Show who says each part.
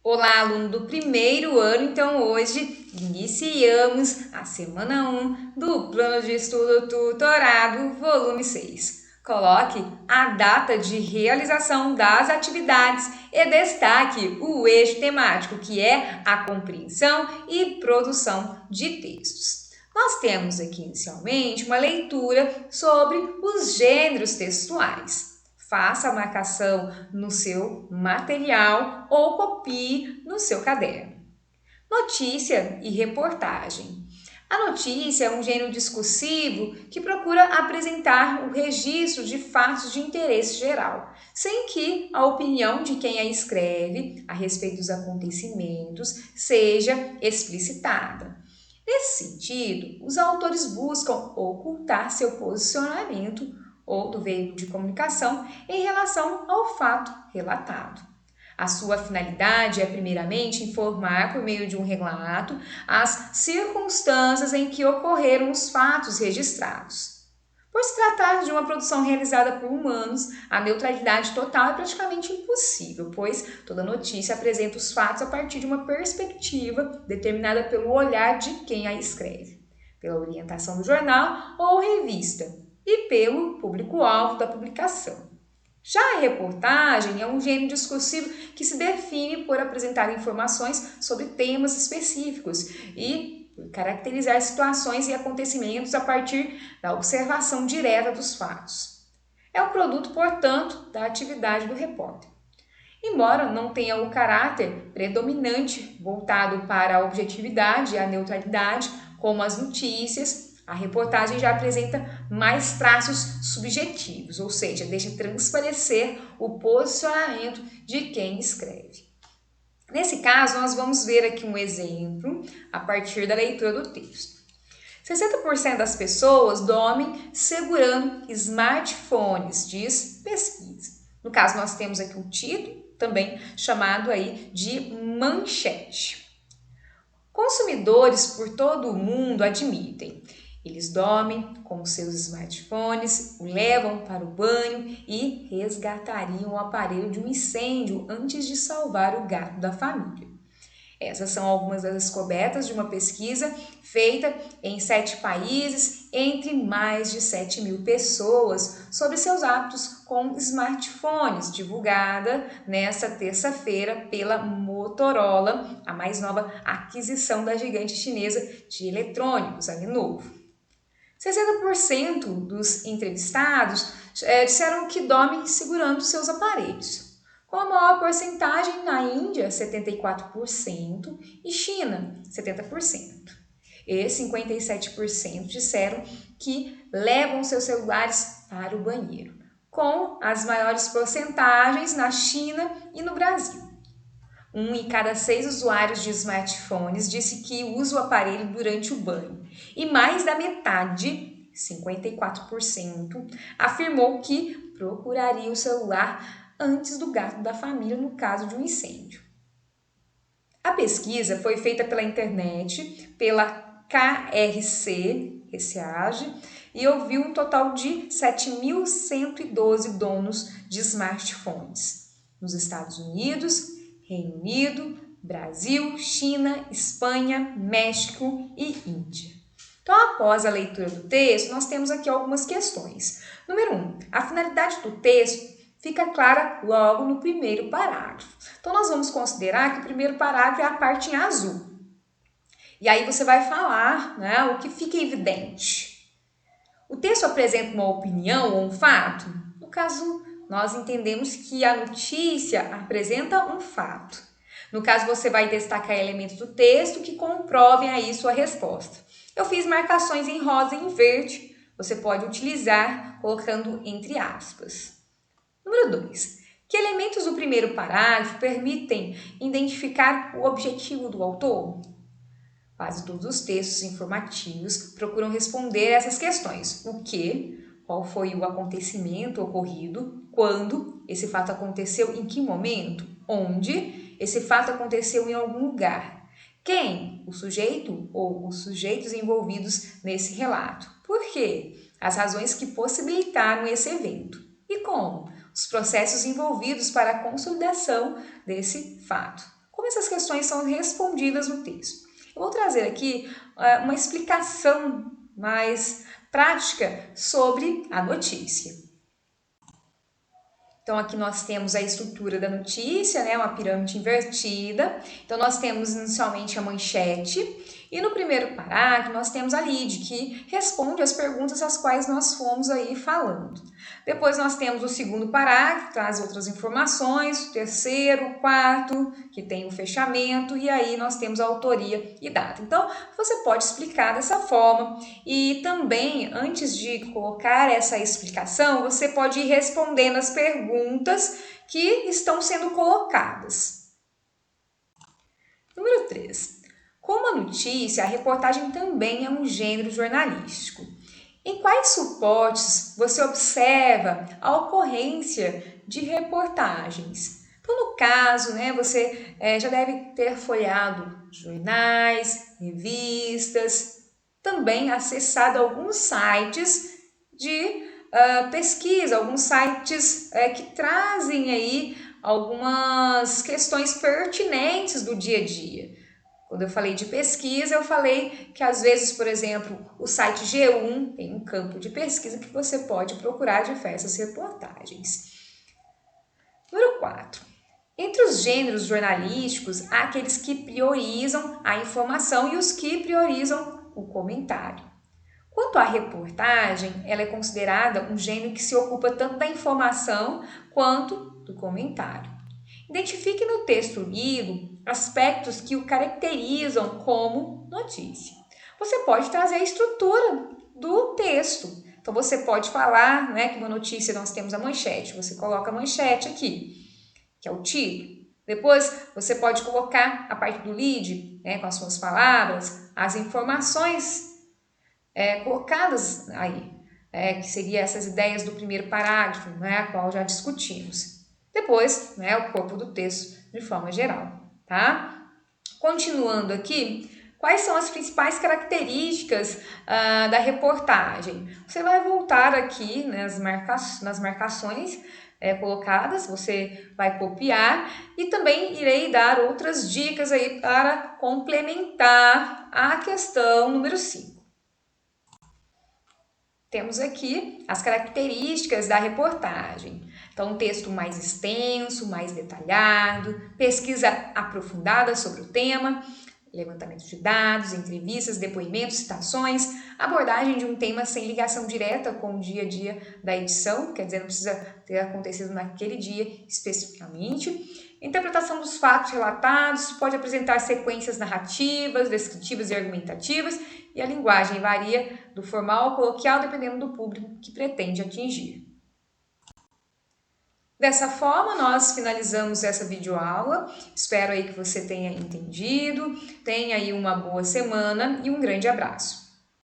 Speaker 1: Olá, aluno do primeiro ano. Então, hoje iniciamos a semana 1 do Plano de Estudo Tutorado, volume 6. Coloque a data de realização das atividades e destaque o eixo temático, que é a compreensão e produção de textos. Nós temos aqui inicialmente uma leitura sobre os gêneros textuais. Faça a marcação no seu material ou copie no seu caderno. Notícia e reportagem. A notícia é um gênero discursivo que procura apresentar o registro de fatos de interesse geral, sem que a opinião de quem a escreve a respeito dos acontecimentos seja explicitada. Nesse sentido, os autores buscam ocultar seu posicionamento ou do veículo de comunicação em relação ao fato relatado. A sua finalidade é, primeiramente, informar por meio de um relato as circunstâncias em que ocorreram os fatos registrados. Por se tratar de uma produção realizada por humanos, a neutralidade total é praticamente impossível, pois toda notícia apresenta os fatos a partir de uma perspectiva determinada pelo olhar de quem a escreve, pela orientação do jornal ou revista e pelo público-alvo da publicação. Já a reportagem é um gênero discursivo que se define por apresentar informações sobre temas específicos e por caracterizar situações e acontecimentos a partir da observação direta dos fatos. É um produto, portanto, da atividade do repórter. Embora não tenha o caráter predominante voltado para a objetividade e a neutralidade, como as notícias, a reportagem já apresenta mais traços subjetivos, ou seja, deixa transparecer o posicionamento de quem escreve. Nesse caso, nós vamos ver aqui um exemplo a partir da leitura do texto. 60% das pessoas dormem segurando smartphones, diz pesquisa. No caso, nós temos aqui um título, também chamado aí de manchete. Consumidores por todo o mundo admitem. Eles dormem com seus smartphones, o levam para o banho e resgatariam o aparelho de um incêndio antes de salvar o gato da família. Essas são algumas das descobertas de uma pesquisa feita em 7 países, entre mais de 7.000 pessoas, sobre seus hábitos com smartphones, divulgada nesta terça-feira pela Motorola, a mais nova aquisição da gigante chinesa de eletrônicos, a Lenovo. 60% dos entrevistados disseram que dormem segurando seus aparelhos, com a maior porcentagem na Índia, 74%, e China, 70%. E 57% disseram que levam seus celulares para o banheiro, com as maiores porcentagens na China e no Brasil. 1 em cada 6 usuários de smartphones disse que usa o aparelho durante o banho, e mais da metade, 54%, afirmou que procuraria o celular antes do gato da família no caso de um incêndio. A pesquisa foi feita pela internet, pela KRC, Research, e ouviu um total de 7.112 donos de smartphones nos Estados Unidos, Reino Unido, Brasil, China, Espanha, México e Índia. Então, após a leitura do texto, nós temos aqui algumas questões. Número 1. A finalidade do texto fica clara logo no primeiro parágrafo. Então, nós vamos considerar que o primeiro parágrafo é a parte em azul. E aí você vai falar, né, o que fica evidente. O texto apresenta uma opinião ou um fato? No caso, nós entendemos que a notícia apresenta um fato. No caso, você vai destacar elementos do texto que comprovem aí sua resposta. Eu fiz marcações em rosa e em verde. Você pode utilizar colocando entre aspas. Número 2. Que elementos do primeiro parágrafo permitem identificar o objetivo do autor? Quase todos os textos informativos procuram responder essas questões. O que? Qual foi o acontecimento ocorrido? Quando? Esse fato aconteceu em que momento? Onde? Esse fato aconteceu em algum lugar. Quem? O sujeito ou os sujeitos envolvidos nesse relato. Por quê? As razões que possibilitaram esse evento. E como? os processos envolvidos para a consolidação desse fato. Como essas questões são respondidas no texto? Eu vou trazer aqui uma explicação mais prática sobre a notícia. Então, aqui nós temos a estrutura da notícia, né, uma pirâmide invertida. Então, nós temos inicialmente a manchete e no primeiro parágrafo nós temos a lead, que responde as perguntas às quais nós fomos aí falando. Depois nós temos o segundo parágrafo, traz outras informações, o terceiro, o quarto, que tem o fechamento, e aí nós temos a autoria e data. Então, você pode explicar dessa forma e também, antes de colocar essa explicação, você pode ir respondendo as perguntas que estão sendo colocadas. Número 3. Como a notícia, a reportagem também é um gênero jornalístico. Em quais suportes você observa a ocorrência de reportagens? Então, no caso, né, você já deve ter folheado jornais, revistas, também acessado alguns sites de pesquisa, alguns sites que trazem aí algumas questões pertinentes do dia a dia. Quando eu falei de pesquisa, eu falei que às vezes, por exemplo, o site G1 tem um campo de pesquisa que você pode procurar diversas reportagens. Número 4. Entre os gêneros jornalísticos, há aqueles que priorizam a informação e os que priorizam o comentário. Quanto à reportagem, ela é considerada um gênero que se ocupa tanto da informação quanto do comentário. Identifique no texto lido aspectos que o caracterizam como notícia. Você pode trazer a estrutura do texto. Então, você pode falar, né, que uma notícia nós temos a manchete. Você coloca a manchete aqui, que é o título. Depois, você pode colocar a parte do lead, né, com as suas palavras, as informações colocadas aí, que seriam essas ideias do primeiro parágrafo, né, a qual já discutimos. Depois, né, o corpo do texto de forma geral, tá? Continuando aqui, quais são as principais características da reportagem? Você vai voltar aqui, né, nas marcações colocadas, você vai copiar e também irei dar outras dicas aí para complementar a questão número 5. Temos aqui as características da reportagem. Então, um texto mais extenso, mais detalhado, pesquisa aprofundada sobre o tema, levantamento de dados, entrevistas, depoimentos, citações, abordagem de um tema sem ligação direta com o dia a dia da edição, quer dizer, não precisa ter acontecido naquele dia especificamente. Interpretação dos fatos relatados, pode apresentar sequências narrativas, descritivas e argumentativas, e a linguagem varia do formal ao coloquial, dependendo do público que pretende atingir. Dessa forma, nós finalizamos essa videoaula. Espero aí que você tenha entendido, tenha aí uma boa semana e um grande abraço.